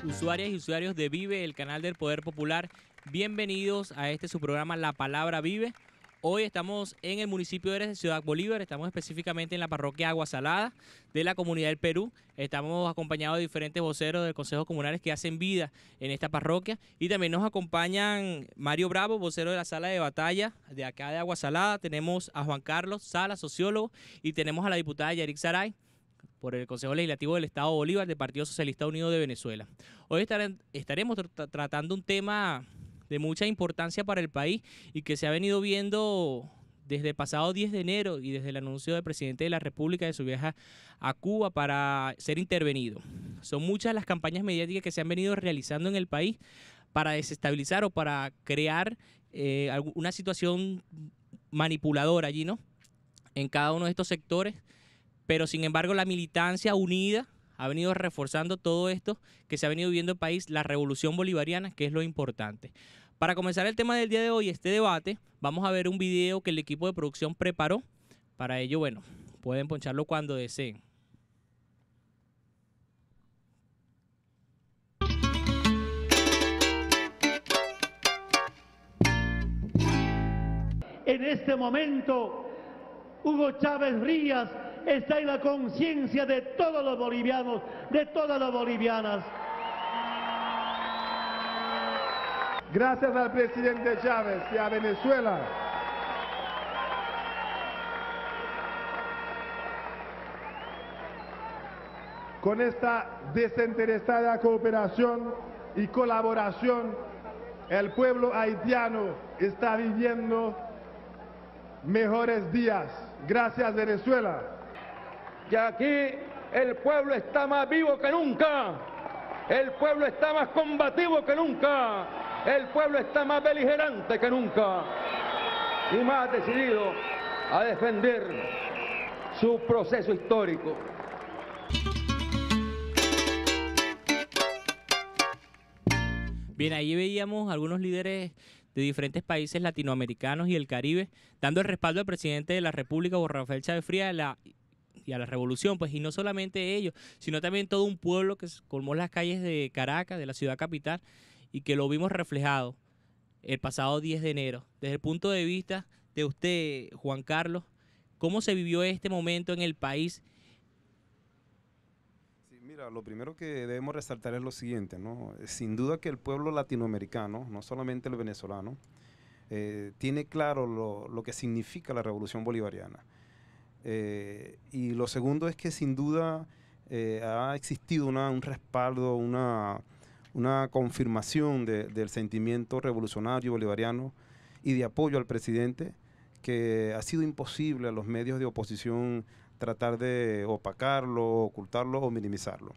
usuarias y usuarios de Vive, el canal del Poder Popular. Bienvenidos a este su programa La Palabra Vive. Hoy estamos en el municipio de Ciudad Bolívar, estamos específicamente en la parroquia Agua Salada de la Comunidad del Perú. Estamos acompañados de diferentes voceros de consejos comunales que hacen vida en esta parroquia. Y también nos acompañan Mario Bravo, vocero de la sala de batalla de acá de Agua Salada. Tenemos a Juan Carlos Sala, sociólogo, y tenemos a la diputada Yarik Saray, por el Consejo Legislativo del Estado Bolívar del Partido Socialista Unido de Venezuela. Hoy estaremos tratando un tema de mucha importancia para el país y que se ha venido viendo desde el pasado 10 de enero y desde el anuncio del presidente de la República de su viaje a Cuba para ser intervenido. Son muchas las campañas mediáticas que se han venido realizando en el país para desestabilizar o para crear una situación manipuladora allí, ¿no?, en cada uno de estos sectores. Pero sin embargo la militancia unida ha venido reforzando todo esto que se ha venido viviendo en el país, la revolución bolivariana, que es lo importante. Para comenzar el tema del día de hoy, este debate, vamos a ver un video que el equipo de producción preparó. Para ello, bueno, pueden poncharlo cuando deseen. En este momento, Hugo Chávez Frías está en la conciencia de todos los bolivianos, de todas las bolivianas. Gracias al presidente Chávez y a Venezuela. Con esta desinteresada cooperación y colaboración, el pueblo haitiano está viviendo mejores días. Gracias, Venezuela. Que aquí el pueblo está más vivo que nunca, el pueblo está más combativo que nunca, el pueblo está más beligerante que nunca y más decidido a defender su proceso histórico. Bien, ahí veíamos algunos líderes de diferentes países latinoamericanos y el Caribe dando el respaldo al presidente de la República, Rafael Chávez Frías, y a la revolución, pues, y no solamente ellos, sino también todo un pueblo que colmó las calles de Caracas, de la ciudad capital, y que lo vimos reflejado el pasado 10 de enero. Desde el punto de vista de usted, Juan Carlos, ¿cómo se vivió este momento en el país? Sí, mira, lo primero que debemos resaltar es lo siguiente, ¿no? Sin duda que el pueblo latinoamericano, no solamente el venezolano, tiene claro lo que significa la revolución bolivariana. Y lo segundo es que sin duda ha existido un respaldo, una confirmación del sentimiento revolucionario bolivariano y de apoyo al presidente, que ha sido imposible a los medios de oposición tratar de opacarlo, ocultarlo o minimizarlo.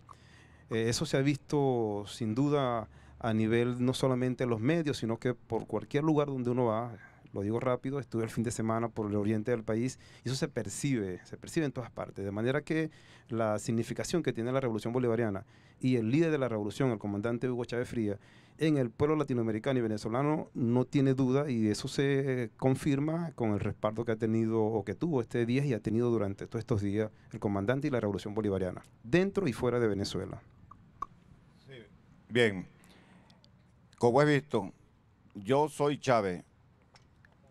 Eso se ha visto sin duda a nivel no solamente de los medios, sino que por cualquier lugar donde uno va. Lo digo rápido, estuve el fin de semana por el oriente del país y eso se percibe en todas partes. De manera que la significación que tiene la revolución bolivariana y el líder de la revolución, el comandante Hugo Chávez Frías, en el pueblo latinoamericano y venezolano no tiene duda, y eso se confirma con el respaldo que ha tenido o que tuvo este día y ha tenido durante todos estos días el comandante y la revolución bolivariana, dentro y fuera de Venezuela. Sí. Bien, como he visto, yo soy Chávez.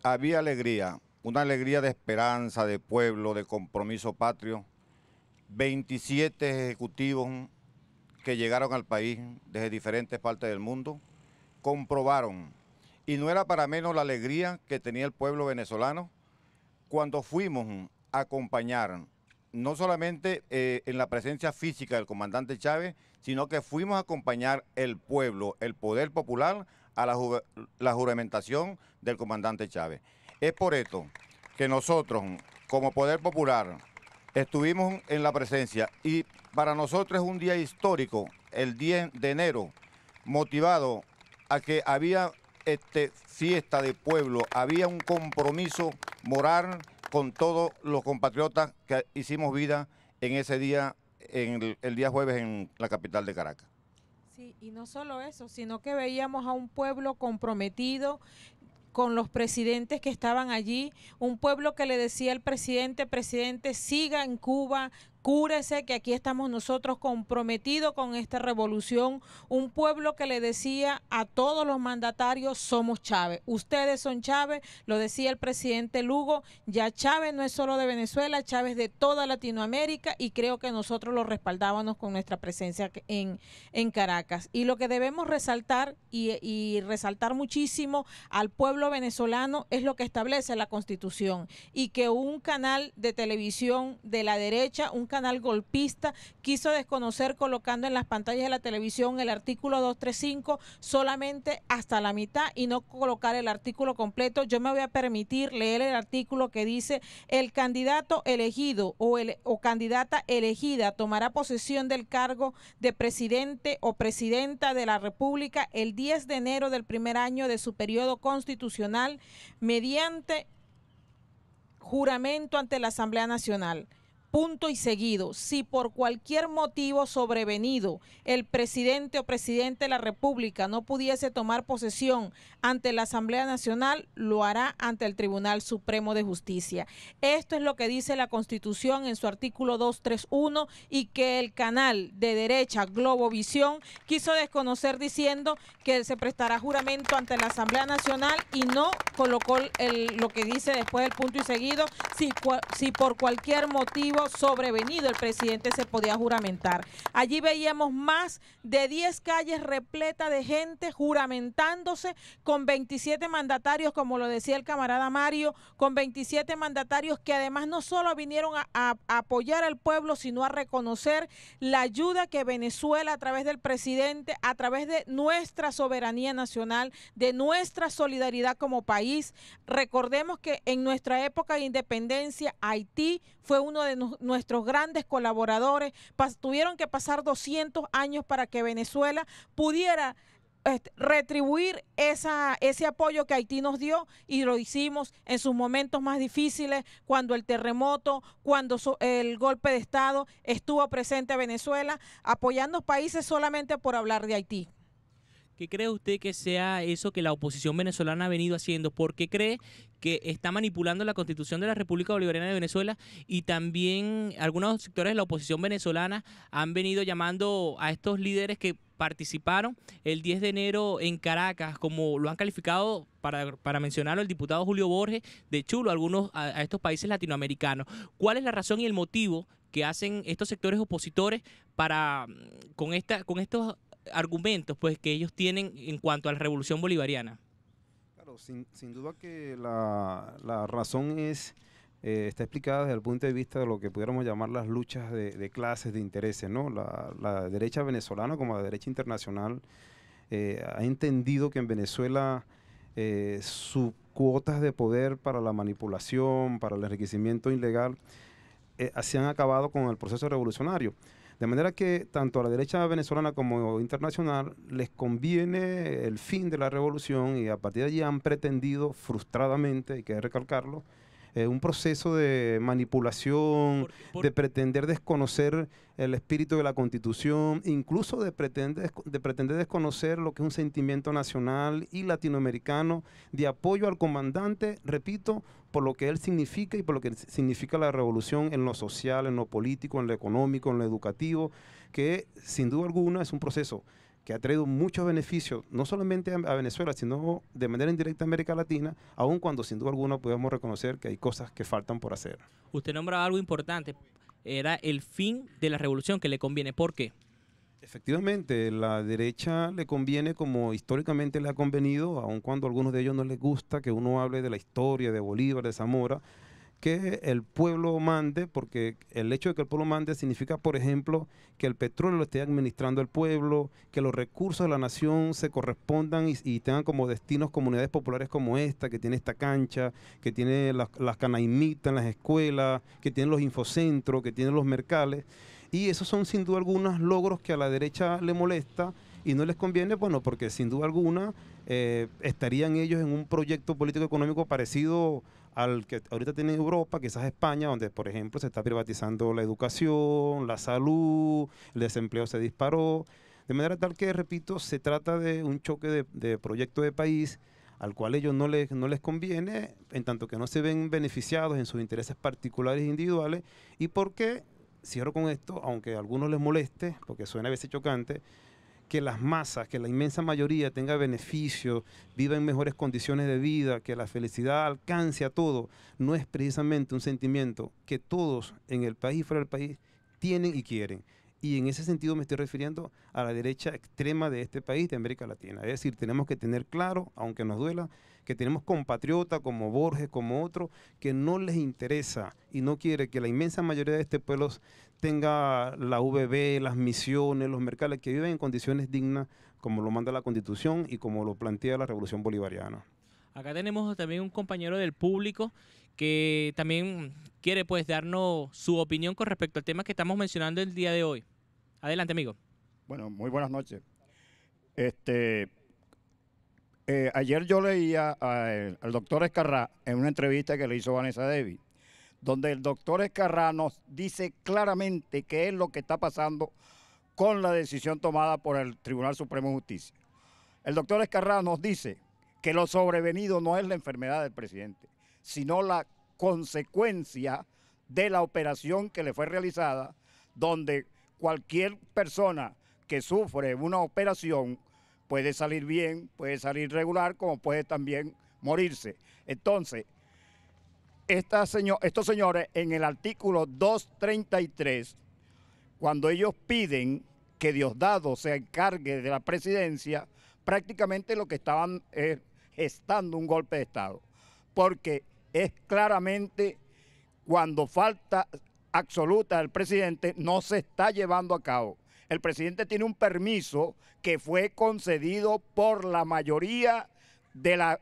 Había alegría, una alegría de esperanza, de pueblo, de compromiso patrio. 27 ejecutivos que llegaron al país desde diferentes partes del mundo comprobaron, y no era para menos la alegría que tenía el pueblo venezolano cuando fuimos a acompañar, no solamente en la presencia física del comandante Chávez, sino que fuimos a acompañar el pueblo, el poder popular, a la juramentación del comandante Chávez. Es por esto que nosotros, como Poder Popular, estuvimos en la presencia, y para nosotros es un día histórico, el 10 de enero, motivado a que había fiesta de pueblo, había un compromiso moral con todos los compatriotas que hicimos vida en ese día, el día jueves en la capital de Caracas. Sí, y no solo eso, sino que veíamos a un pueblo comprometido con los presidentes que estaban allí, un pueblo que le decía al presidente, presidente, siga en Cuba, Cúrese que aquí estamos nosotros comprometidos con esta revolución, un pueblo que le decía a todos los mandatarios, somos Chávez, ustedes son Chávez, lo decía el presidente Lugo, ya Chávez no es solo de Venezuela, Chávez de toda Latinoamérica, y creo que nosotros lo respaldábamos con nuestra presencia en Caracas. Y lo que debemos resaltar y resaltar muchísimo al pueblo venezolano es lo que establece la Constitución, y que un canal de televisión de la derecha, un canal golpista, quiso desconocer colocando en las pantallas de la televisión el artículo 235 solamente hasta la mitad y no colocar el artículo completo. Yo me voy a permitir leer el artículo que dice: el candidato elegido o candidata elegida tomará posesión del cargo de presidente o presidenta de la República el 10 de enero del primer año de su periodo constitucional mediante juramento ante la Asamblea Nacional. Punto y seguido, si por cualquier motivo sobrevenido el presidente o presidente de la República no pudiese tomar posesión ante la Asamblea Nacional, lo hará ante el Tribunal Supremo de Justicia. Esto es lo que dice la Constitución en su artículo 231, y que el canal de derecha Globovisión quiso desconocer diciendo que él se prestará juramento ante la Asamblea Nacional y no colocó lo que dice después del punto y seguido, si por cualquier motivo sobrevenido el presidente se podía juramentar. Allí veíamos más de 10 calles repletas de gente juramentándose, con 27 mandatarios, como lo decía el camarada Mario, con 27 mandatarios que además no solo vinieron a apoyar al pueblo, sino a reconocer la ayuda que Venezuela, a través del presidente, a través de nuestra soberanía nacional, de nuestra solidaridad como país. Recordemos que en nuestra época de independencia, Haití fue uno de nuestros grandes colaboradores. Tuvieron que pasar 200 años para que Venezuela pudiera retribuir ese apoyo que Haití nos dio, y lo hicimos en sus momentos más difíciles, cuando el terremoto, cuando el golpe de Estado estuvo presente Venezuela, apoyando países solamente por hablar de Haití. ¿Qué cree usted que sea eso que la oposición venezolana ha venido haciendo? ¿Por qué cree que está manipulando la Constitución de la República Bolivariana de Venezuela? Y también algunos sectores de la oposición venezolana han venido llamando a estos líderes que participaron el 10 de enero en Caracas, como lo han calificado, para mencionarlo, el diputado Julio Borges, de chulo a estos países latinoamericanos. ¿Cuál es la razón y el motivo que hacen estos sectores opositores para con estos argumentos pues que ellos tienen en cuanto a la revolución bolivariana? Claro, sin duda que la razón está explicada desde el punto de vista de lo que pudiéramos llamar las luchas de clases, de intereses, ¿no? La derecha venezolana, como la derecha internacional, ha entendido que en Venezuela sus cuotas de poder para la manipulación, para el enriquecimiento ilegal, se han acabado con el proceso revolucionario. De manera que tanto a la derecha venezolana como internacional les conviene el fin de la revolución, y a partir de allí han pretendido frustradamente, hay que recalcarlo, un proceso de manipulación, de pretender desconocer el espíritu de la Constitución, incluso de pretender desconocer lo que es un sentimiento nacional y latinoamericano de apoyo al comandante, repito, por lo que él significa y por lo que significa la revolución en lo social, en lo político, en lo económico, en lo educativo, que sin duda alguna es un proceso que ha traído muchos beneficios, no solamente a Venezuela, sino de manera indirecta a América Latina, aun cuando sin duda alguna podemos reconocer que hay cosas que faltan por hacer. Usted nombraba algo importante, era el fin de la revolución que le conviene. ¿Por qué? Efectivamente, la derecha le conviene, como históricamente le ha convenido, aun cuando a algunos de ellos no les gusta que uno hable de la historia de Bolívar, de Zamora, que el pueblo mande, porque el hecho de que el pueblo mande significa, por ejemplo, que el petróleo lo esté administrando el pueblo, que los recursos de la nación se correspondan y tengan como destinos comunidades populares como esta, que tiene esta cancha, que tiene las canaimitas en las escuelas, que tiene los infocentros, que tiene los mercales. Y esos son sin duda algunos logros que a la derecha le molesta y no les conviene, bueno, porque sin duda alguna estarían ellos en un proyecto político económico parecido al que ahorita tiene Europa, quizás España, donde por ejemplo se está privatizando la educación, la salud, el desempleo se disparó, de manera tal que, repito, se trata de un choque de proyecto de país al cual ellos no les conviene, en tanto que no se ven beneficiados en sus intereses particulares e individuales, y porque cierro con esto, aunque a algunos les moleste, porque suena a veces chocante, que las masas, que la inmensa mayoría tenga beneficios, viva en mejores condiciones de vida, que la felicidad alcance a todo, no es precisamente un sentimiento que todos en el país y fuera del país tienen y quieren. Y en ese sentido me estoy refiriendo a la derecha extrema de este país, de América Latina. Es decir, tenemos que tener claro, aunque nos duela, que tenemos compatriotas como Borges, como otros, que no les interesa y no quiere que la inmensa mayoría de este pueblo tenga la VB, las misiones, los mercados, que viven en condiciones dignas, como lo manda la Constitución y como lo plantea la Revolución Bolivariana. Acá tenemos también un compañero del público que también quiere pues darnos su opinión con respecto al tema que estamos mencionando el día de hoy. Adelante, amigo. Bueno, muy buenas noches. Ayer yo leía al doctor Escarrá en una entrevista que le hizo Vanessa Davis, donde el doctor Escarrá nos dice claramente qué es lo que está pasando con la decisión tomada por el Tribunal Supremo de Justicia. El doctor Escarrá nos dice que lo sobrevenido no es la enfermedad del presidente, sino la consecuencia de la operación que le fue realizada, donde cualquier persona que sufre una operación puede salir bien, puede salir regular, como puede también morirse. Entonces, estos señores en el artículo 233, cuando ellos piden que Diosdado se encargue de la presidencia, prácticamente lo que estaban es gestando un golpe de Estado, porque es claramente cuando falta absoluta del presidente no se está llevando a cabo. El presidente tiene un permiso que fue concedido por la mayoría de la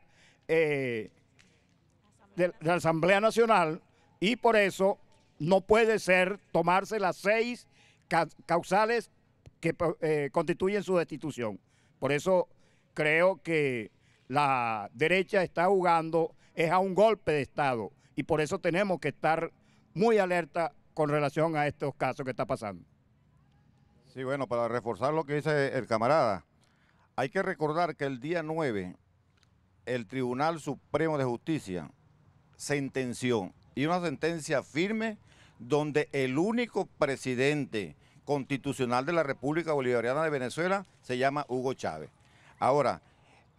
Asamblea Nacional y por eso no puede tomarse las 6 causales que constituyen su destitución. Por eso creo que la derecha está jugando es a un golpe de Estado y por eso tenemos que estar muy alerta con relación a estos casos que está pasando. Sí, bueno, para reforzar lo que dice el camarada, hay que recordar que el día 9 el Tribunal Supremo de Justicia sentenció, y una sentencia firme, donde el único presidente constitucional de la República Bolivariana de Venezuela se llama Hugo Chávez. Ahora,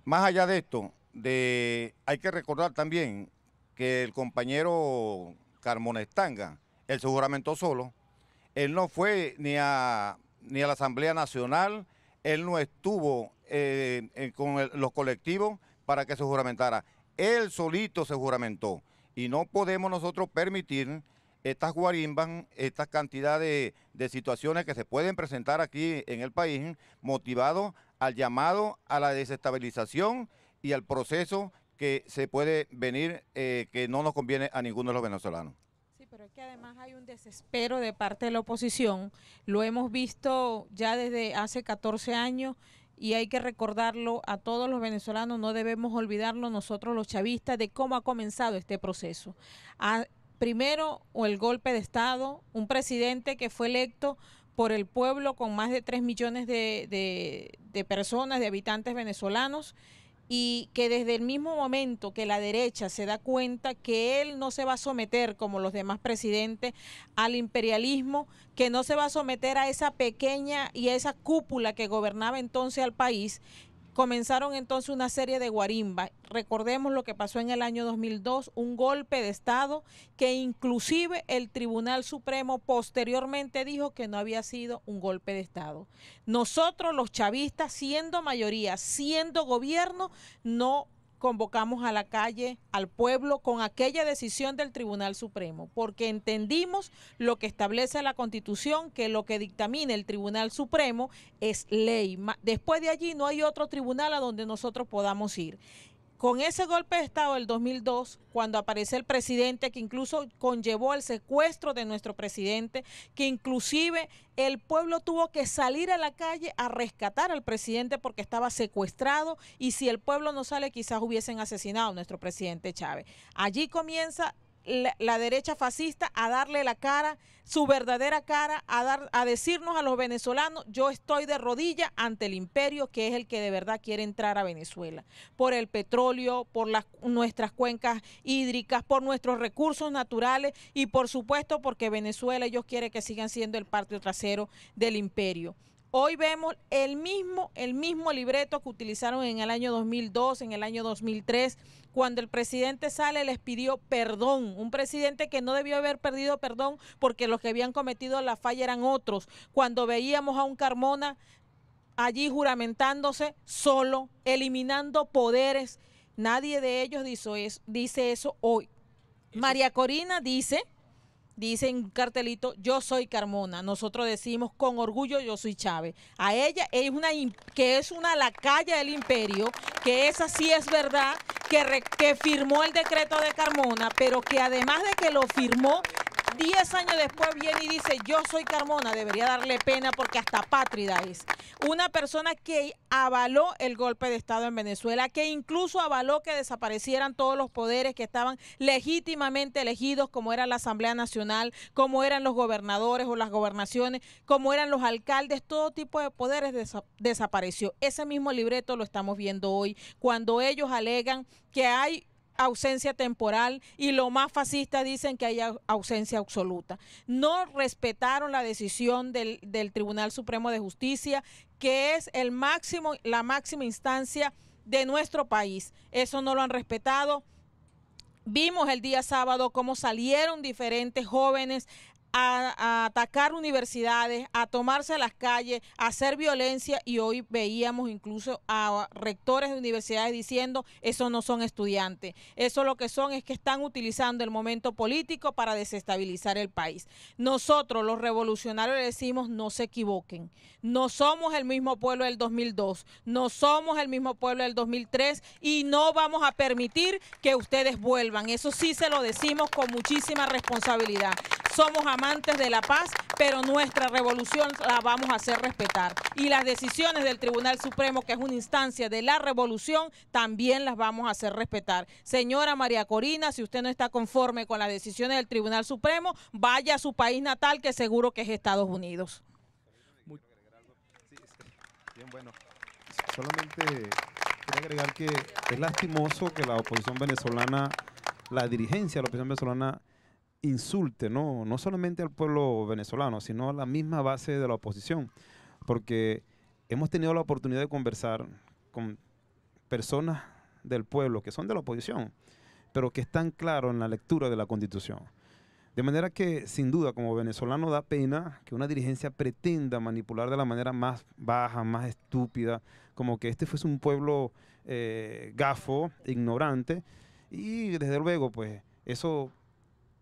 más allá de esto, hay que recordar también que el compañero Carmona Estanga, él se juramentó solo, él no fue ni a la Asamblea Nacional, él no estuvo con los colectivos para que se juramentara, él solito se juramentó y no podemos nosotros permitir estas guarimbas, estas cantidades de situaciones que se pueden presentar aquí en el país, motivados al llamado a la desestabilización y al proceso que se puede venir, que no nos conviene a ninguno de los venezolanos. Sí, pero es que además hay un desespero de parte de la oposición, lo hemos visto ya desde hace 14 años y hay que recordarlo a todos los venezolanos, no debemos olvidarlo nosotros los chavistas de cómo ha comenzado este proceso. Primero, el golpe de Estado, un presidente que fue electo por el pueblo con más de 3 millones de personas, de habitantes venezolanos, y que desde el mismo momento que la derecha se da cuenta que él no se va a someter, como los demás presidentes, al imperialismo, que no se va a someter a esa pequeña y a esa cúpula que gobernaba entonces al país, comenzaron entonces una serie de guarimbas. Recordemos lo que pasó en el año 2002, un golpe de Estado que inclusive el Tribunal Supremo posteriormente dijo que no había sido un golpe de Estado. Nosotros los chavistas, siendo mayoría, siendo gobierno, no convocamos a la calle al pueblo con aquella decisión del Tribunal Supremo, porque entendimos lo que establece la Constitución, que lo que dictamina el Tribunal Supremo es ley. Después de allí no hay otro tribunal a donde nosotros podamos ir. Con ese golpe de Estado del 2002, cuando aparece el presidente, que incluso conllevó el secuestro de nuestro presidente, que inclusive el pueblo tuvo que salir a la calle a rescatar al presidente porque estaba secuestrado, y si el pueblo no sale quizás hubiesen asesinado a nuestro presidente Chávez. Allí comienza la derecha fascista a darle la cara, su verdadera cara, a decirnos a los venezolanos: yo estoy de rodillas ante el imperio, que es el que de verdad quiere entrar a Venezuela, por el petróleo, por nuestras cuencas hídricas, por nuestros recursos naturales y por supuesto porque Venezuela ellos quieren que sigan siendo el patio trasero del imperio. Hoy vemos el mismo libreto que utilizaron en el año 2002, en el año 2003, cuando el presidente sale les pidió perdón, un presidente que no debió haber pedido perdón porque los que habían cometido la falla eran otros. Cuando veíamos a un Carmona allí juramentándose solo, eliminando poderes, nadie de ellos dice eso hoy. María Corina dice en un cartelito: yo soy Carmona. Nosotros decimos con orgullo: yo soy Chávez. A ella es una lacaya del imperio, que esa sí es verdad, que firmó el decreto de Carmona, pero que además de que lo firmó, 10 años después viene y dice: yo soy Carmona. Debería darle pena porque hasta pátrida es. Una persona que avaló el golpe de Estado en Venezuela, que incluso avaló que desaparecieran todos los poderes que estaban legítimamente elegidos, como era la Asamblea Nacional, como eran los gobernadores o las gobernaciones, como eran los alcaldes, todo tipo de poderes desapareció. Ese mismo libreto lo estamos viendo hoy, cuando ellos alegan que hay ausencia temporal y lo más fascista dicen que hay ausencia absoluta. No respetaron la decisión del Tribunal Supremo de Justicia, que es la máxima instancia de nuestro país. Eso no lo han respetado. Vimos el día sábado cómo salieron diferentes jóvenes a atacar universidades, a tomarse las calles, a hacer violencia, y hoy veíamos incluso a rectores de universidades diciendo: eso no son estudiantes, eso lo que son es que están utilizando el momento político para desestabilizar el país. Nosotros los revolucionarios le decimos: no se equivoquen, no somos el mismo pueblo del 2002, no somos el mismo pueblo del 2003 y no vamos a permitir que ustedes vuelvan. Eso sí se lo decimos con muchísima responsabilidad. Somos amantes de la paz, pero nuestra revolución la vamos a hacer respetar. Y las decisiones del Tribunal Supremo, que es una instancia de la revolución, también las vamos a hacer respetar. Señora María Corina, si usted no está conforme con las decisiones del Tribunal Supremo, vaya a su país natal, que seguro que es Estados Unidos. Bien, bueno, solamente quería agregar que es lastimoso que la oposición venezolana, la dirigencia de la oposición venezolana, insulte, no solamente al pueblo venezolano, sino a la misma base de la oposición, porque hemos tenido la oportunidad de conversar con personas del pueblo que son de la oposición, pero que están claros en la lectura de la Constitución. De manera que, sin duda, como venezolano da pena que una dirigencia pretenda manipular de la manera más baja, más estúpida, como que este fuese un pueblo gafo, ignorante, y desde luego, pues, eso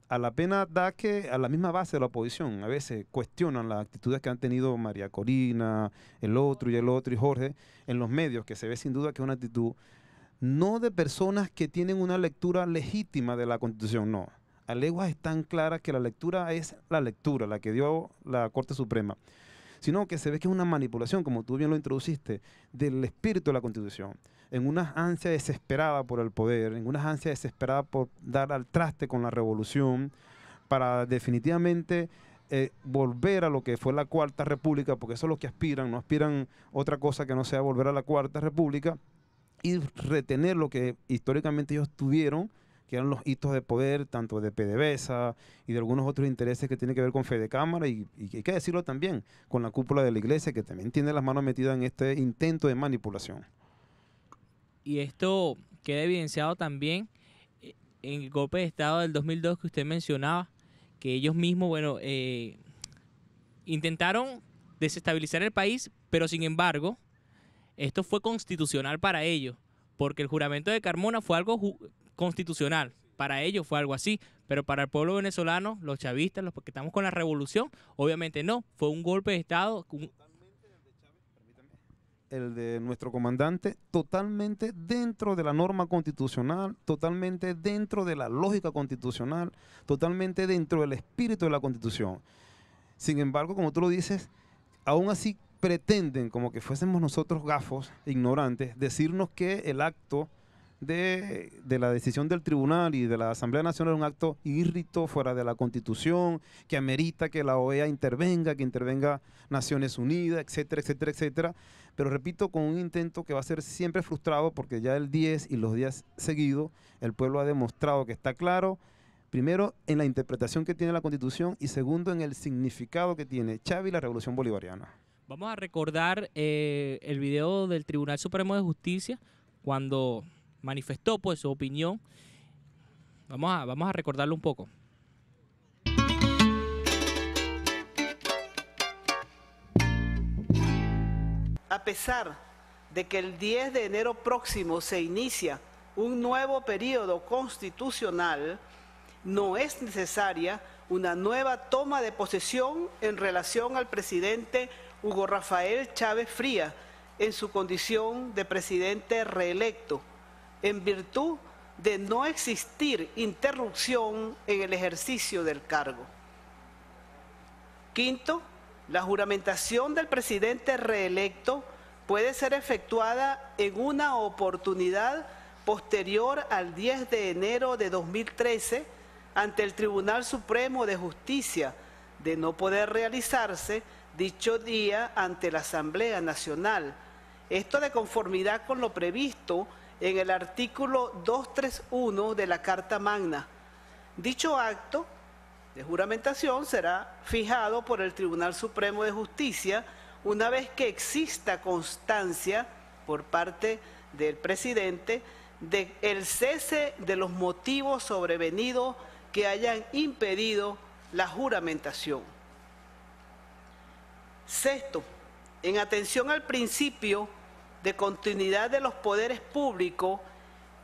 a la pena da que a la misma base de la oposición a veces cuestionan las actitudes que han tenido María Corina, el otro y Jorge en los medios, que se ve sin duda que es una actitud no de personas que tienen una lectura legítima de la Constitución, no. A leguas están claras que la lectura es la lectura, la que dio la Corte Suprema, sino que se ve que es una manipulación, como tú bien lo introduciste, del espíritu de la Constitución, en una ansia desesperada por el poder, en una ansia desesperada por dar al traste con la revolución, para definitivamente volver a lo que fue la Cuarta República, porque eso es lo que aspiran, no aspiran otra cosa que no sea volver a la Cuarta República, y retener lo que históricamente ellos tuvieron, que eran los hitos de poder, tanto de PDVSA y de algunos otros intereses que tienen que ver con Fedecámara, y hay que decirlo también, con la cúpula de la iglesia, que también tiene las manos metidas en este intento de manipulación. Y esto queda evidenciado también en el golpe de Estado del 2002 que usted mencionaba, que ellos mismos, bueno, intentaron desestabilizar el país, pero sin embargo, esto fue constitucional para ellos, porque el juramento de Carmona fue algo constitucional. Para ellos fue algo así, pero para el pueblo venezolano, los chavistas, los que estamos con la revolución, obviamente no. Fue un golpe de Estado. El de nuestro comandante, totalmente dentro de la norma constitucional, totalmente dentro de la lógica constitucional, totalmente dentro del espíritu de la Constitución. Sin embargo, como tú lo dices, aún así pretenden, como que fuésemos nosotros gafos, ignorantes, decirnos que el acto de la decisión del tribunal y de la Asamblea Nacional es un acto írrito, fuera de la Constitución, que amerita que la OEA intervenga, que intervenga Naciones Unidas, etcétera, etcétera, etcétera. Pero repito, con un intento que va a ser siempre frustrado, porque ya el 10 y los días seguidos, el pueblo ha demostrado que está claro, primero en la interpretación que tiene la Constitución y segundo en el significado que tiene Chávez y la Revolución Bolivariana. Vamos a recordar el video del Tribunal Supremo de Justicia cuando manifestó pues su opinión. Vamos a recordarlo un poco. A pesar de que el 10 de enero próximo se inicia un nuevo periodo constitucional, no es necesaria una nueva toma de posesión en relación al presidente Hugo Rafael Chávez Frías en su condición de presidente reelecto, en virtud de no existir interrupción en el ejercicio del cargo. Quinto, la juramentación del presidente reelecto puede ser efectuada en una oportunidad posterior al 10 de enero de 2013 ante el Tribunal Supremo de Justicia, de no poder realizarse dicho día ante la Asamblea Nacional. Esto de conformidad con lo previsto en el artículo 231 de la Carta Magna. Dicho acto de juramentación será fijado por el Tribunal Supremo de Justicia una vez que exista constancia por parte del presidente de el cese de los motivos sobrevenidos que hayan impedido la juramentación. Sexto, en atención al principio de continuidad de los poderes públicos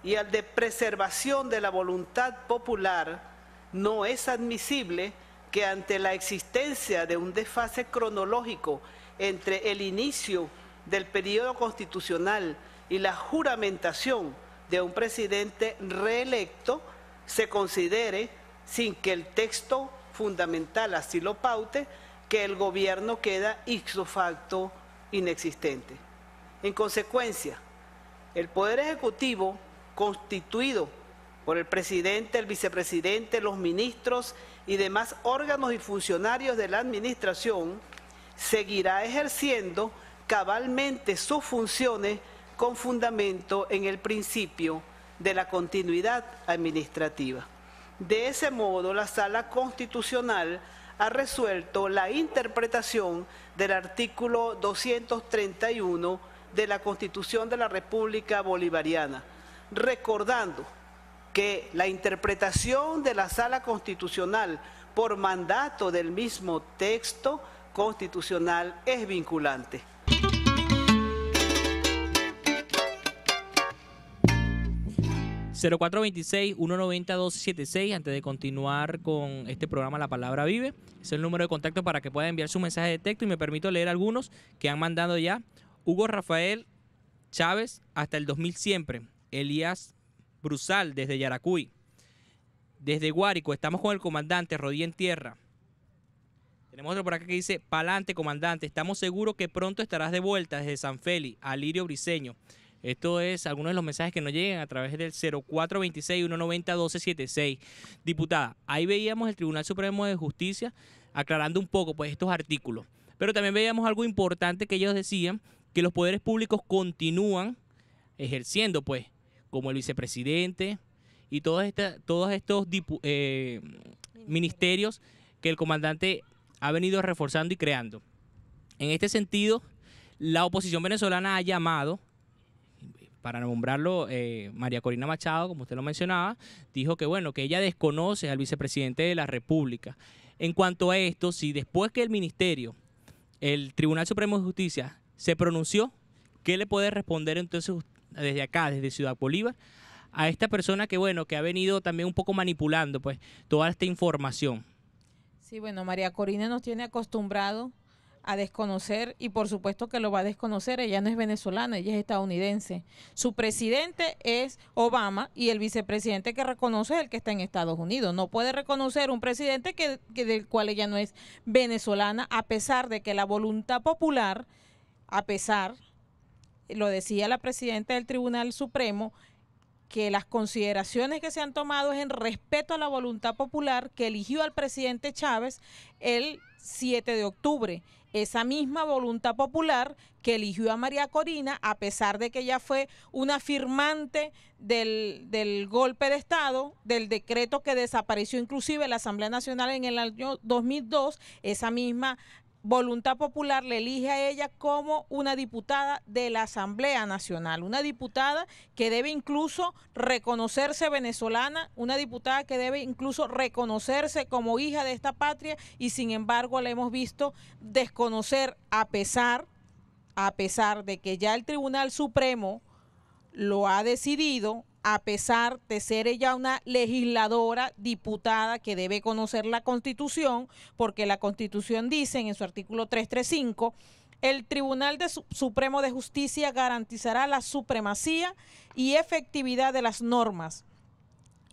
y al de preservación de la voluntad popular, no es admisible que ante la existencia de un desfase cronológico entre el inicio del periodo constitucional y la juramentación de un presidente reelecto, se considere, sin que el texto fundamental así lo paute, que el gobierno queda ipso facto inexistente. En consecuencia, el Poder Ejecutivo, constituido por el presidente, el vicepresidente, los ministros y demás órganos y funcionarios de la administración, seguirá ejerciendo cabalmente sus funciones con fundamento en el principio de la continuidad administrativa. De ese modo, la Sala Constitucional ha resuelto la interpretación del artículo 231 de la Constitución de la República Bolivariana, recordando que la interpretación de la Sala Constitucional por mandato del mismo texto constitucional es vinculante. (0426-190-1276). Antes de continuar con este programa La Palabra Vive, es el número de contacto para que puedan enviar su mensaje de texto y me permito leer algunos que han mandado ya. Hugo Rafael Chávez, hasta el 2000 siempre. Elías Brusal, desde Yaracuy. Desde Guárico, estamos con el comandante, rodilla en tierra. Tenemos otro por acá que dice: pa'lante, comandante, estamos seguros que pronto estarás de vuelta. Desde San Félix, Alirio Briceño. Esto es algunos de los mensajes que nos llegan a través del 0426-190-1276. Diputada, ahí veíamos el Tribunal Supremo de Justicia aclarando un poco pues estos artículos. Pero también veíamos algo importante que ellos decían, que los poderes públicos continúan ejerciendo pues, como el vicepresidente y todos estos ministerios que el comandante ha venido reforzando y creando. En este sentido, la oposición venezolana ha llamado, para nombrarlo, María Corina Machado, como usted lo mencionaba, dijo que bueno, que ella desconoce al vicepresidente de la República. En cuanto a esto, si después que el ministerio, el Tribunal Supremo de Justicia, se pronunció, ¿qué le puede responder entonces desde acá, desde Ciudad Bolívar, a esta persona que bueno, que ha venido también un poco manipulando pues toda esta información? Sí, bueno, María Corina nos tiene acostumbrado a desconocer y por supuesto que lo va a desconocer. Ella no es venezolana, ella es estadounidense. Su presidente es Obama y el vicepresidente que reconoce es el que está en Estados Unidos. No puede reconocer un presidente del cual ella no es venezolana, a pesar de que la voluntad popular, lo decía la presidenta del Tribunal Supremo, que las consideraciones que se han tomado es en respeto a la voluntad popular que eligió al presidente Chávez el 7 de octubre. Esa misma voluntad popular que eligió a María Corina, a pesar de que ella fue una firmante del golpe de Estado, del decreto que desapareció inclusive la Asamblea Nacional en el año 2002, esa misma voluntad popular le elige a ella como una diputada de la Asamblea Nacional, una diputada que debe incluso reconocerse venezolana, una diputada que debe incluso reconocerse como hija de esta patria, y sin embargo la hemos visto desconocer a pesar de que ya el Tribunal Supremo lo ha decidido, a pesar de ser ella una legisladora, diputada que debe conocer la Constitución, porque la Constitución dice en su artículo 335, el Tribunal Supremo de Justicia garantizará la supremacía y efectividad de las normas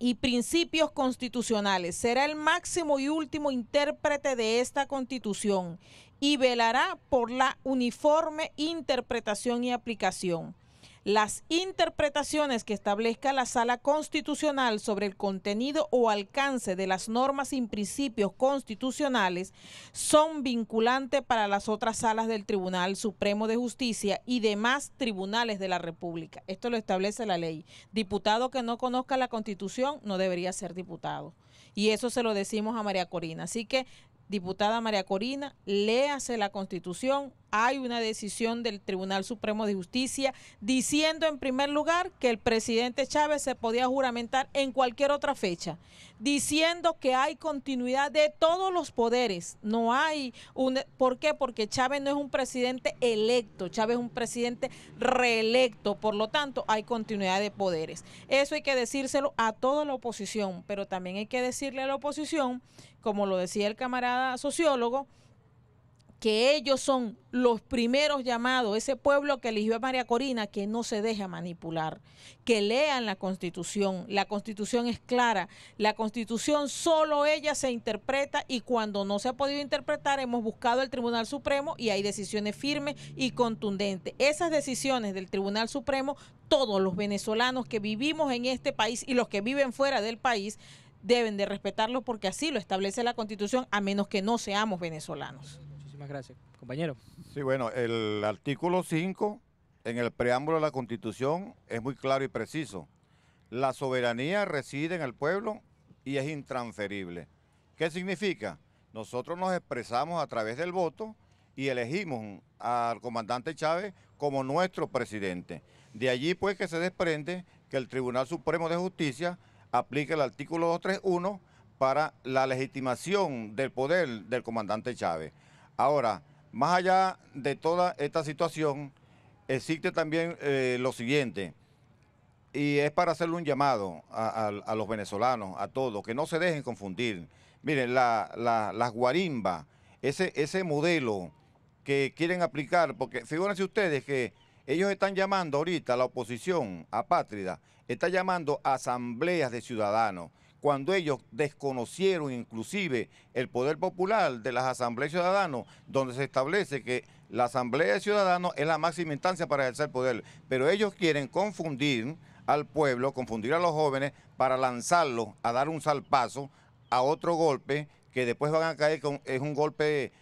y principios constitucionales. Será el máximo y último intérprete de esta Constitución y velará por la uniforme interpretación y aplicación. Las interpretaciones que establezca la Sala Constitucional sobre el contenido o alcance de las normas y principios constitucionales son vinculantes para las otras salas del Tribunal Supremo de Justicia y demás tribunales de la República. Esto lo establece la ley. Diputado que no conozca la Constitución no debería ser diputado. Y eso se lo decimos a María Corina. Así que, diputada María Corina, léase la Constitución. Hay una decisión del Tribunal Supremo de Justicia diciendo en primer lugar que el presidente Chávez se podía juramentar en cualquier otra fecha, diciendo que hay continuidad de todos los poderes. No hay ¿por qué? Porque Chávez no es un presidente electo, Chávez es un presidente reelecto, por lo tanto hay continuidad de poderes. Eso hay que decírselo a toda la oposición, pero también hay que decirle a la oposición, como lo decía el camarada sociólogo, que ellos son los primeros llamados, ese pueblo que eligió a María Corina, que no se deja manipular, que lean la Constitución. La Constitución es clara, la Constitución solo ella se interpreta, y cuando no se ha podido interpretar hemos buscado el Tribunal Supremo y hay decisiones firmes y contundentes. Esas decisiones del Tribunal Supremo, todos los venezolanos que vivimos en este país y los que viven fuera del país deben de respetarlo, porque así lo establece la Constitución, a menos que no seamos venezolanos. Gracias, compañero. Sí, bueno, el artículo 5 en el preámbulo de la Constitución es muy claro y preciso. La soberanía reside en el pueblo y es intransferible. ¿Qué significa? Nosotros nos expresamos a través del voto y elegimos al comandante Chávez como nuestro presidente. De allí pues que se desprende que el Tribunal Supremo de Justicia aplique el artículo 231 para la legitimación del poder del comandante Chávez. Ahora, más allá de toda esta situación, existe también lo siguiente, y es para hacerle un llamado a los venezolanos, a todos, que no se dejen confundir. Miren, las guarimbas, ese modelo que quieren aplicar, porque fíjense ustedes que ellos están llamando ahorita a la oposición apátrida, están llamando a asambleas de ciudadanos, cuando ellos desconocieron inclusive el poder popular de las asambleas de ciudadanos, donde se establece que la asamblea de ciudadanos es la máxima instancia para ejercer poder, pero ellos quieren confundir al pueblo, confundir a los jóvenes para lanzarlos a dar un salpazo a otro golpe que después van a caer es un golpe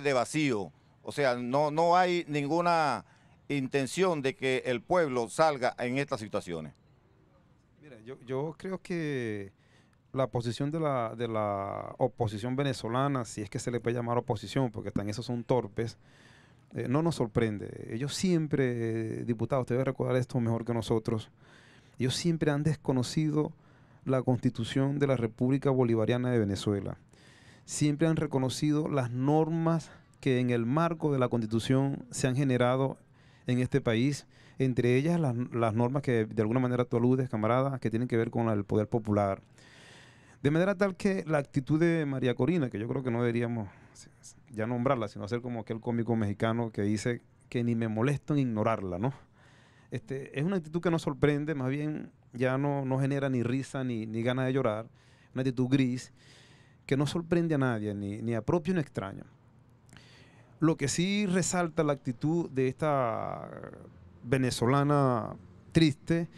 de vacío. O sea, no hay ninguna intención de que el pueblo salga en estas situaciones. Yo creo que la posición de la oposición venezolana, si es que se le puede llamar oposición, porque también esos son torpes, no nos sorprende. Ellos siempre, diputados, usted debe recordar esto mejor que nosotros, ellos siempre han desconocido la Constitución de la República Bolivariana de Venezuela. Siempre han reconocido las normas que en el marco de la Constitución se han generado en este país, entre ellas las normas que de alguna manera tú aludes, camarada, que tienen que ver con el poder popular. De manera tal que la actitud de María Corina, que yo creo que no deberíamos ya nombrarla, sino hacer como aquel cómico mexicano que dice que ni me molesto en ignorarla, ¿no? Es una actitud que nos sorprende, más bien ya no genera ni risa ni ganas de llorar, una actitud gris que no sorprende a nadie, ni a propio ni extraño. Lo que sí resalta la actitud de esta venezolana triste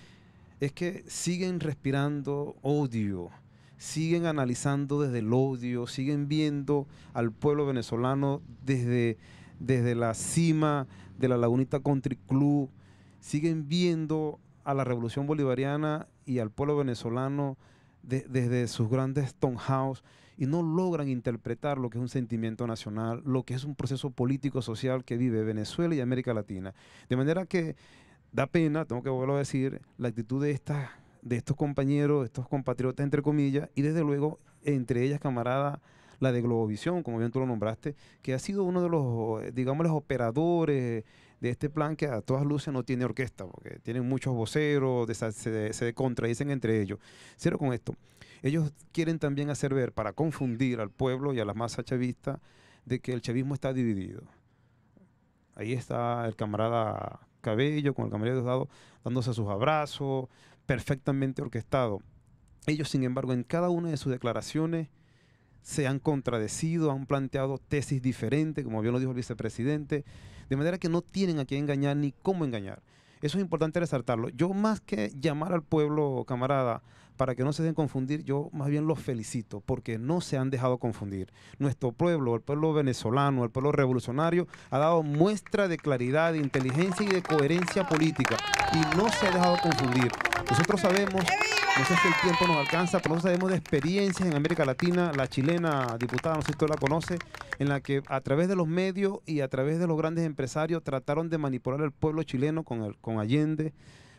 es que siguen respirando odio, siguen analizando desde el odio, siguen viendo al pueblo venezolano desde la cima de la Lagunita Country Club, siguen viendo a la revolución bolivariana y al pueblo venezolano desde sus grandes townhouse, y no logran interpretar lo que es un sentimiento nacional, lo que es un proceso político-social que vive Venezuela y América Latina. De manera que da pena, tengo que volverlo a decir, la actitud de estos compañeros, de estos compatriotas, entre comillas, y desde luego, entre ellas, camarada, la de Globovisión, como bien tú lo nombraste, que ha sido uno de los, digamos, los operadores de este plan que a todas luces no tiene orquesta, porque tienen muchos voceros, se contradicen entre ellos. Cierro con esto. Ellos quieren también hacer ver, para confundir al pueblo y a la masa chavista, de que el chavismo está dividido. Ahí está el camarada Cabello con el camarada Diosdado dándose sus abrazos, perfectamente orquestado. Ellos, sin embargo, en cada una de sus declaraciones se han contradecido, han planteado tesis diferentes, como bien lo dijo el vicepresidente, de manera que no tienen a quién engañar ni cómo engañar. Eso es importante resaltarlo. Yo, más que llamar al pueblo, camarada, para que no se dejen confundir, yo más bien los felicito, porque no se han dejado confundir. Nuestro pueblo, el pueblo venezolano, el pueblo revolucionario, ha dado muestra de claridad, de inteligencia y de coherencia política, y no se ha dejado confundir. Nosotros sabemos, no sé si el tiempo nos alcanza, pero nosotros sabemos de experiencias en América Latina, la chilena diputada, no sé si usted la conoce, en la que a través de los medios y a través de los grandes empresarios trataron de manipular al pueblo chileno con Allende,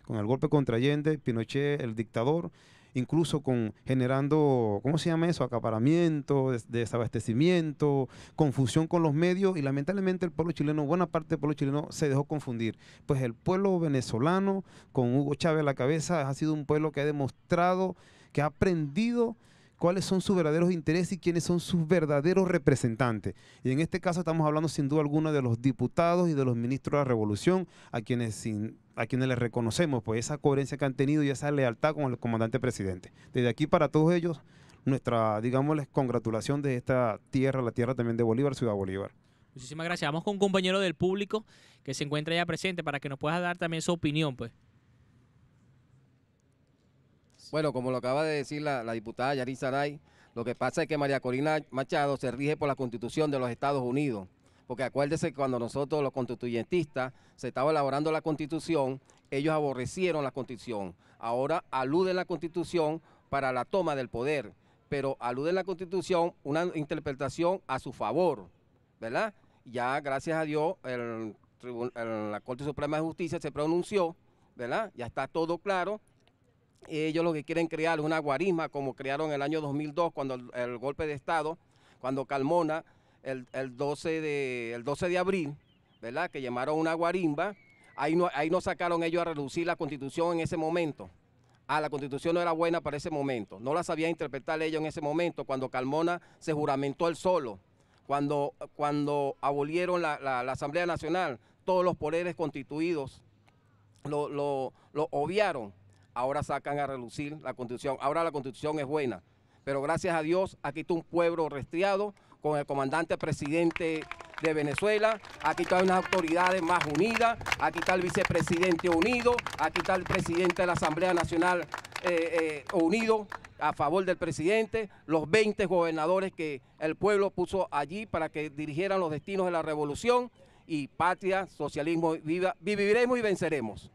con el golpe contra Allende, Pinochet, el dictador, incluso generando, ¿cómo se llama eso? Acaparamiento, desabastecimiento, confusión con los medios, y lamentablemente el pueblo chileno, buena parte del pueblo chileno se dejó confundir. Pues el pueblo venezolano, con Hugo Chávez a la cabeza, ha sido un pueblo que ha demostrado, que ha aprendido cuáles son sus verdaderos intereses y quiénes son sus verdaderos representantes. Y en este caso estamos hablando sin duda alguna de los diputados y de los ministros de la Revolución, a quienes les reconocemos pues esa coherencia que han tenido y esa lealtad con el comandante presidente. Desde aquí para todos ellos, nuestra, digámosles, congratulación de esta tierra, la tierra también de Bolívar, Ciudad Bolívar. Muchísimas gracias. Vamos con un compañero del público que se encuentra ya presente para que nos pueda dar también su opinión, pues. Bueno, como lo acaba de decir la diputada Yarit Saray, lo que pasa es que María Corina Machado se rige por la Constitución de los Estados Unidos. Porque acuérdese que cuando nosotros los constituyentistas se estaba elaborando la Constitución, ellos aborrecieron la Constitución. Ahora aluden la Constitución para la toma del poder, pero aluden la Constitución una interpretación a su favor, ¿verdad? Ya gracias a Dios la Corte Suprema de Justicia se pronunció, ¿verdad? Ya está todo claro. Ellos lo que quieren crear es una guarisma como crearon en el año 2002 cuando el golpe de Estado, cuando Carmona, el 12 de abril, ¿verdad? Que llamaron una guarimba, ahí no sacaron ellos a reducir la Constitución en ese momento. La Constitución no era buena para ese momento, no la sabía interpretar ellos en ese momento, cuando Carmona se juramentó él solo, cuando abolieron la Asamblea Nacional, todos los poderes constituidos lo obviaron. Ahora sacan a relucir la Constitución, ahora la Constitución es buena, pero gracias a Dios aquí está un pueblo restreado con el comandante presidente de Venezuela, aquí están unas autoridades más unidas, aquí está el vicepresidente unido, aquí está el presidente de la Asamblea Nacional unido a favor del presidente, los 20 gobernadores que el pueblo puso allí para que dirigieran los destinos de la revolución, y patria, socialismo, viviremos y venceremos.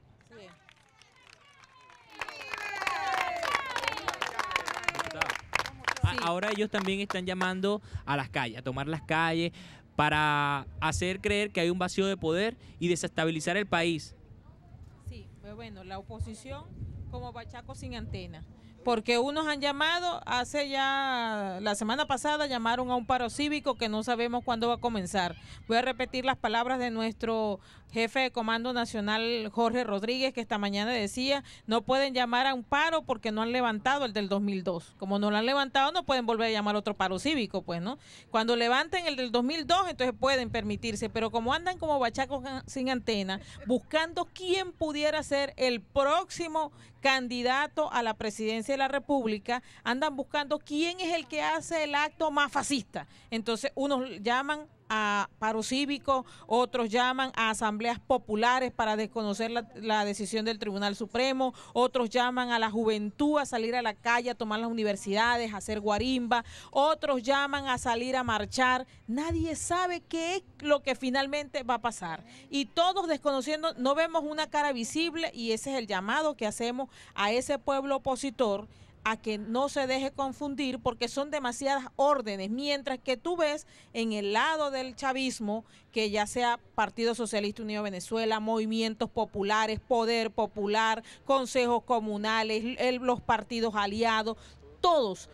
Ahora ellos también están llamando a las calles, a tomar las calles para hacer creer que hay un vacío de poder y desestabilizar el país. Sí, pues bueno, la oposición como bachaco sin antena, porque unos han llamado, la semana pasada llamaron a un paro cívico que no sabemos cuándo va a comenzar. Voy a repetir las palabras de nuestro jefe de Comando Nacional, Jorge Rodríguez, que esta mañana decía, no pueden llamar a un paro porque no han levantado el del 2002. Como no lo han levantado, no pueden volver a llamar a otro paro cívico, pues, ¿no? Cuando levanten el del 2002, entonces pueden permitirse, pero como andan como bachacos sin antena, buscando quién pudiera ser el próximo candidato a la presidencia de la República, andan buscando quién es el que hace el acto más fascista. Entonces, unos llaman a paro cívico, otros llaman a asambleas populares para desconocer la decisión del Tribunal Supremo, otros llaman a la juventud a salir a la calle, a tomar las universidades, a hacer guarimba, otros llaman a salir a marchar. Nadie sabe qué es lo que finalmente va a pasar. Y todos desconociendo, no vemos una cara visible, y ese es el llamado que hacemos a ese pueblo opositor, a que no se deje confundir, porque son demasiadas órdenes, mientras que tú ves en el lado del chavismo, que ya sea Partido Socialista Unido de Venezuela, movimientos populares, Poder Popular, consejos comunales, los partidos aliados, todos.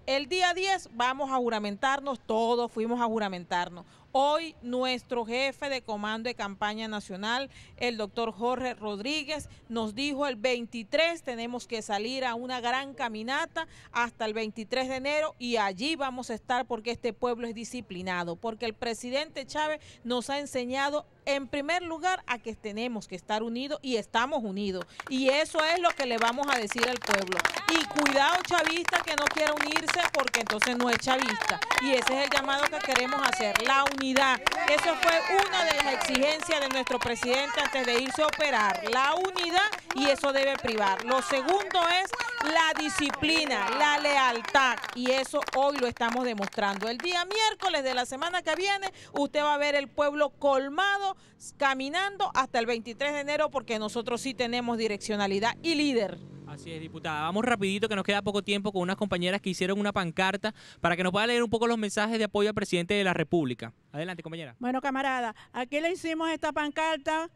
El día 10 vamos a juramentarnos, todos fuimos a juramentarnos. Hoy nuestro jefe de Comando de Campaña Nacional, el doctor Jorge Rodríguez, nos dijo el 23 tenemos que salir a una gran caminata hasta el 23 de enero y allí vamos a estar, porque este pueblo es disciplinado, porque el presidente Chávez nos ha enseñado en primer lugar a que tenemos que estar unidos, y estamos unidos, y eso es lo que le vamos a decir al pueblo. Y cuidado chavista que no quiera unirse, porque entonces no es chavista, y ese es el llamado que queremos hacer, la unidad. Eso fue una de las exigencias de nuestro presidente antes de irse a operar, la unidad, y eso debe privar. Lo segundo es la disciplina, la lealtad, y eso hoy lo estamos demostrando. El día miércoles de la semana que viene usted va a ver el pueblo colmado, caminando hasta el 23 de enero, porque nosotros sí tenemos direccionalidad y líder. Así es, diputada. Vamos rapidito, que nos queda poco tiempo, con unas compañeras que hicieron una pancarta para que nos pueda leer un poco los mensajes de apoyo al presidente de la República. Adelante, compañera. Bueno, camarada, aquí le hicimos esta pancarta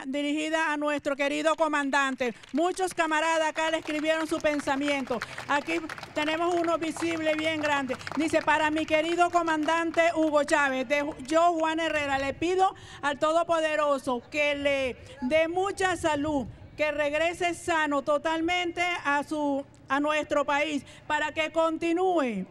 dirigida a nuestro querido comandante. Muchos camaradas acá le escribieron su pensamiento. Aquí tenemos uno visible bien grande. Dice: para mi querido comandante Hugo Chávez, yo, Juan Herrera, le pido al Todopoderoso que le dé mucha salud, que regrese sano totalmente a nuestro país, para que continúe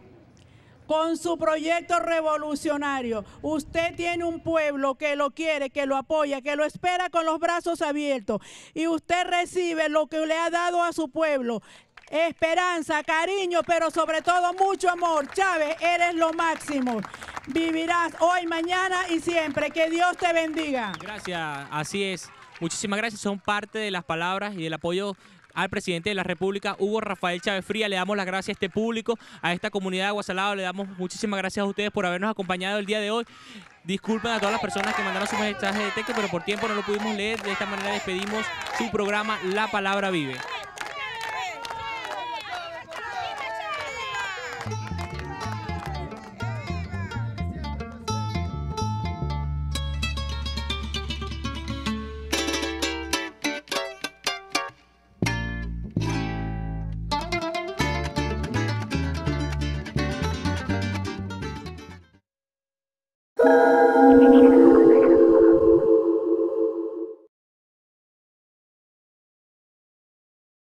con su proyecto revolucionario. Usted tiene un pueblo que lo quiere, que lo apoya, que lo espera con los brazos abiertos, y usted recibe lo que le ha dado a su pueblo: esperanza, cariño, pero sobre todo mucho amor. Chávez, eres lo máximo. Vivirás hoy, mañana y siempre. Que Dios te bendiga. Gracias, así es. Muchísimas gracias. Son parte de las palabras y del apoyo al presidente de la República, Hugo Rafael Chávez Frías. Le damos las gracias a este público, a esta comunidad de Aguasalado. Le damos muchísimas gracias a ustedes por habernos acompañado el día de hoy. Disculpen a todas las personas que mandaron sus mensajes de texto, pero por tiempo no lo pudimos leer. De esta manera despedimos su programa La Palabra Vive.